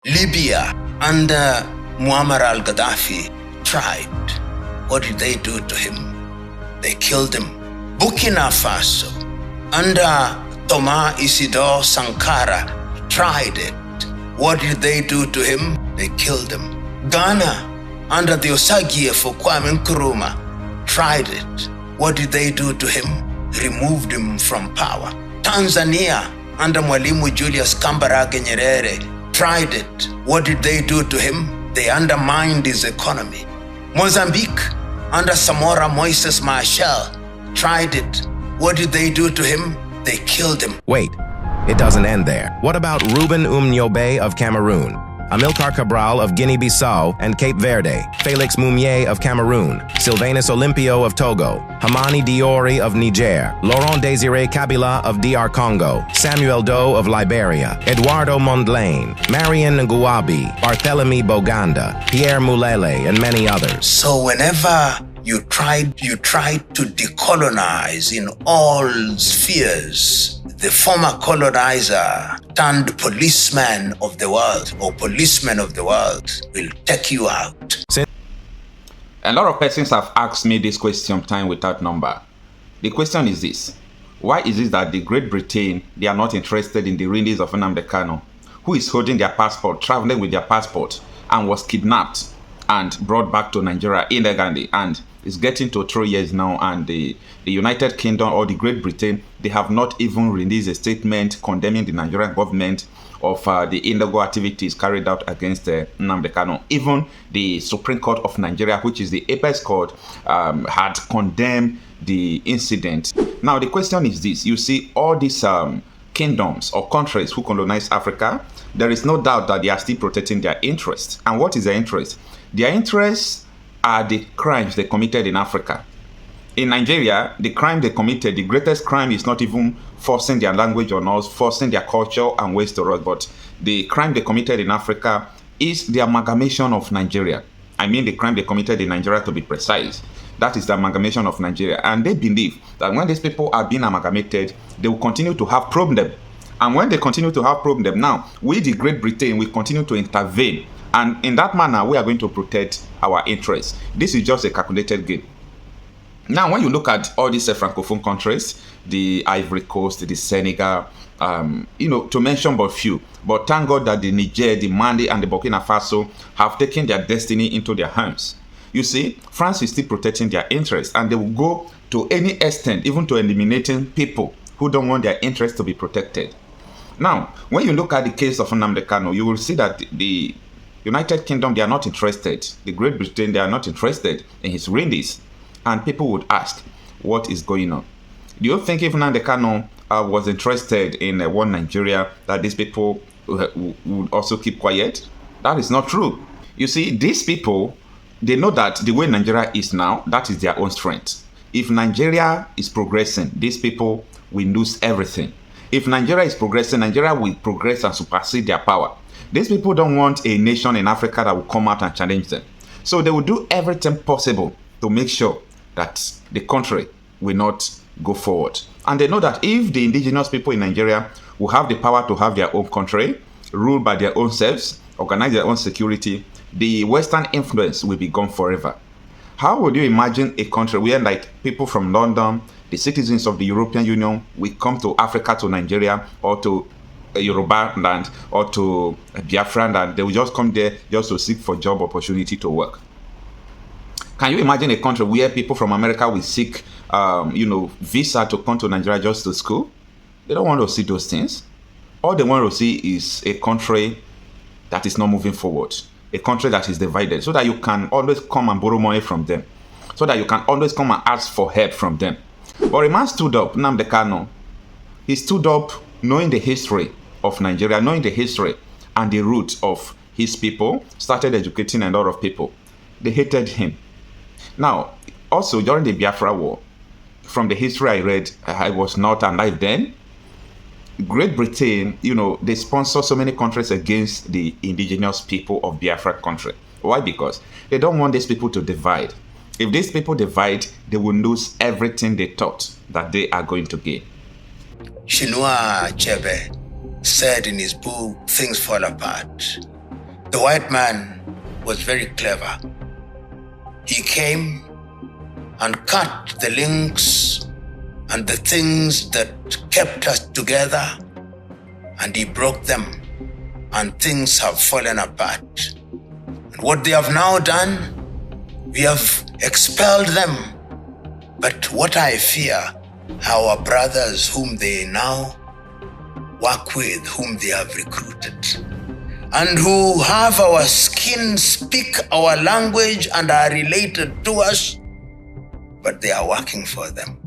Libya under Muammar al-Gaddafi tried. What did they do to him? They killed him. Burkina Faso under Thomas Isidore Sankara tried it. What did they do to him? They killed him. Ghana under the Osagie for Kwame Nkrumah tried it. What did they do to him? Removed him from power. Tanzania under Mwalimu Julius Kambarage Nyerere tried it. What did they do to him? They undermined his economy. Mozambique under Samora Moises Marcel tried it. What did they do to him? They killed him. Wait, it doesn't end there. What about Ruben Umniobe of Cameroon, Amilcar Cabral of Guinea-Bissau and Cape Verde, Felix Moumier of Cameroon, Sylvanus Olympio of Togo, Hamani Diori of Niger, Laurent Désiré Kabila of DR Congo, Samuel Doe of Liberia, Eduardo Mondlane, Marion Nguabi, Barthélemy Boganda, Pierre Mulele, and many others. So whenever you tried to decolonize in all spheres, the former colonizer turned policeman of the world or policeman of the world will take you out. A lot of persons have asked me this question time without number. The question is this: why is it that the Great Britain, they are not interested in the release of Nnamdi Kanu, who is holding their passport, traveling with their passport, and was kidnapped and brought back to Nigeria illegally, and is getting to 3 years now, and the United Kingdom or the Great Britain, they have not even released a statement condemning the Nigerian government of the illegal activities carried out against Nnamdi Kanu. Even the Supreme Court of Nigeria, which is the apex court, had condemned the incident. Now the question is this: you see, all these kingdoms or countries who colonized Africa, there is no doubt that they are still protecting their interests. And what is their interest? Their interests are the crimes they committed in Africa. In Nigeria, the crime they committed, the greatest crime is not even forcing their language on us, forcing their culture and ways to us, but the crime they committed in Africa is the amalgamation of Nigeria. I mean the crime they committed in Nigeria, to be precise. That is the amalgamation of Nigeria. And they believe that when these people are being amalgamated, they will continue to have problem. And when they continue to have problem, now, we, the Great Britain, will continue to intervene. And in that manner, we are going to protect our interests. This is just a calculated game. Now, when you look at all these Francophone countries, the Ivory Coast, the Senegal, to mention but few, but thank God that the Niger, the Mali, and the Burkina Faso have taken their destiny into their hands. You see, France is still protecting their interests, and they will go to any extent, even to eliminating people who don't want their interests to be protected. Now, when you look at the case of Nnamdi Kanu, you will see that the United Kingdom, they are not interested. The Great Britain, they are not interested in his release. And people would ask, what is going on? Do you think if Nnamdi Kanu was interested in one Nigeria, that these people would also keep quiet? That is not true. You see, these people, they know that the way Nigeria is now, that is their own strength. If Nigeria is progressing, these people will lose everything. If Nigeria is progressing, Nigeria will progress and supersede their power. These people don't want a nation in Africa that will come out and challenge them. So they will do everything possible to make sure that the country will not go forward. And they know that if the indigenous people in Nigeria will have the power to have their own country, rule by their own selves, organize their own security, the Western influence will be gone forever. How would you imagine a country where, like, people from London, the citizens of the European Union, will come to Africa, to Nigeria, or to Yoruba land, or to Biafra land? They will just come there just to seek for job opportunity to work. Can you imagine a country where people from America will seek, visa to come to Nigeria just to school? They don't want to see those things. All they want to see is a country that is not moving forward, a country that is divided, so that you can always come and borrow money from them, so that you can always come and ask for help from them. But a man stood up, Nnamdi Kanu. He stood up knowing the history of Nigeria, knowing the history and the roots of his people, started educating a lot of people. They hated him. Now, also during the Biafra War, from the history I read, I was not alive then. Great Britain, they sponsor so many countries against the indigenous people of Biafra country. Why? Because they don't want these people to divide. If these people divide, they will lose everything they thought that they are going to gain. Chinua Achebe said in his book, Things Fall Apart, The white man was very clever. He came and cut the links and the things that kept us together, and he broke them, and things have fallen apart. And what they have now done, we have expelled them. But what I fear, our brothers whom they now work with, whom they have recruited, and who have our skin, speak our language, and are related to us, but they are working for them.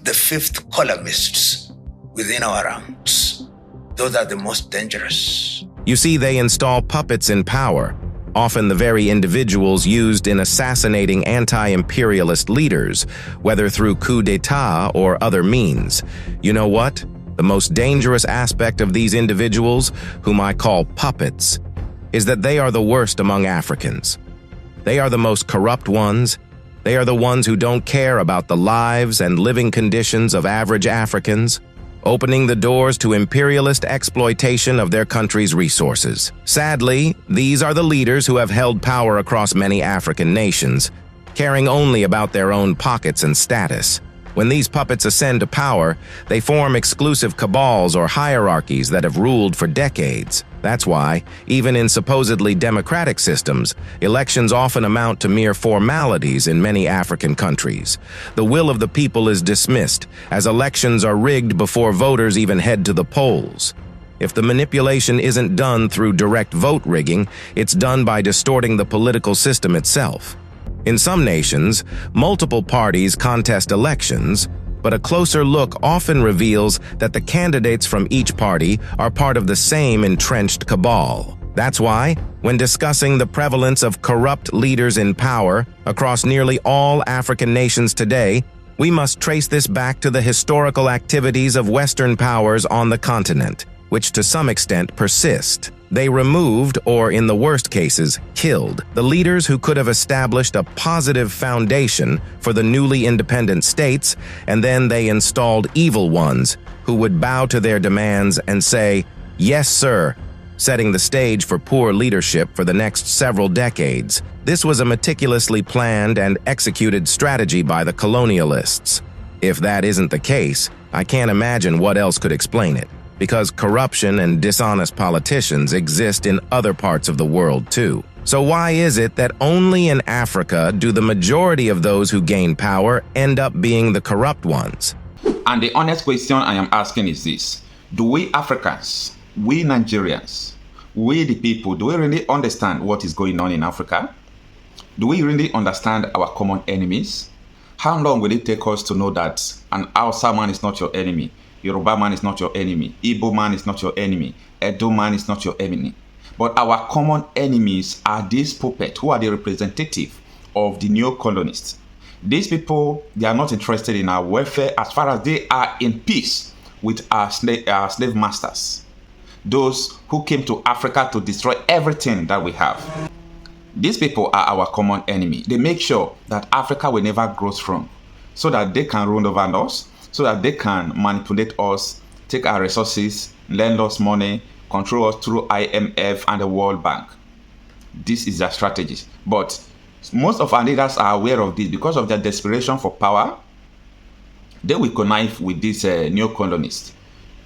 The fifth columnists within our ranks, those are the most dangerous. You see, they install puppets in power, often the very individuals used in assassinating anti-imperialist leaders, whether through coup d'etat or other means. You know what? The most dangerous aspect of these individuals, whom I call puppets, is that they are the worst among Africans. They are the most corrupt ones. They are the ones who don't care about the lives and living conditions of average Africans, opening the doors to imperialist exploitation of their country's resources. Sadly, these are the leaders who have held power across many African nations, caring only about their own pockets and status. When these puppets ascend to power, they form exclusive cabals or hierarchies that have ruled for decades. That's why, even in supposedly democratic systems, elections often amount to mere formalities in many African countries. The will of the people is dismissed, as elections are rigged before voters even head to the polls. If the manipulation isn't done through direct vote rigging, it's done by distorting the political system itself. In some nations, multiple parties contest elections, but a closer look often reveals that the candidates from each party are part of the same entrenched cabal. That's why, when discussing the prevalence of corrupt leaders in power across nearly all African nations today, we must trace this back to the historical activities of Western powers on the continent, which to some extent persist. They removed, or in the worst cases, killed, the leaders who could have established a positive foundation for the newly independent states, and then they installed evil ones who would bow to their demands and say, "Yes, sir," setting the stage for poor leadership for the next several decades. This was a meticulously planned and executed strategy by the colonialists. If that isn't the case, I can't imagine what else could explain it, because corruption and dishonest politicians exist in other parts of the world too. So why is it that only in Africa do the majority of those who gain power end up being the corrupt ones? And the honest question I am asking is this: do we Africans, we Nigerians, we the people, do we really understand what is going on in Africa? Do we really understand our common enemies? How long will it take us to know that an Hausa man is not your enemy, Yoruba man is not your enemy, Igbo man is not your enemy, Edo man is not your enemy? But our common enemies are these puppets who are the representative of the neo-colonists. These people, they are not interested in our welfare as far as they are in peace with our slave masters, those who came to Africa to destroy everything that we have. These people are our common enemy. They make sure that Africa will never grow strong, so that they can run over us, so that they can manipulate us, take our resources, lend us money, control us through IMF and the World Bank. This is their strategy. But most of our leaders are aware of this. Because of their desperation for power, they will connive with these neo-colonists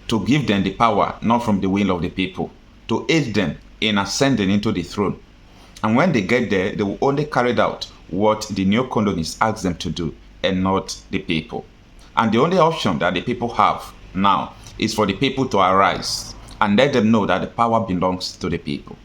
to give them the power, not from the will of the people, to aid them in ascending into the throne. And when they get there, they will only carry out what the neo-colonists ask them to do, and not the people. And the only option that the people have now is for the people to arise and let them know that the power belongs to the people.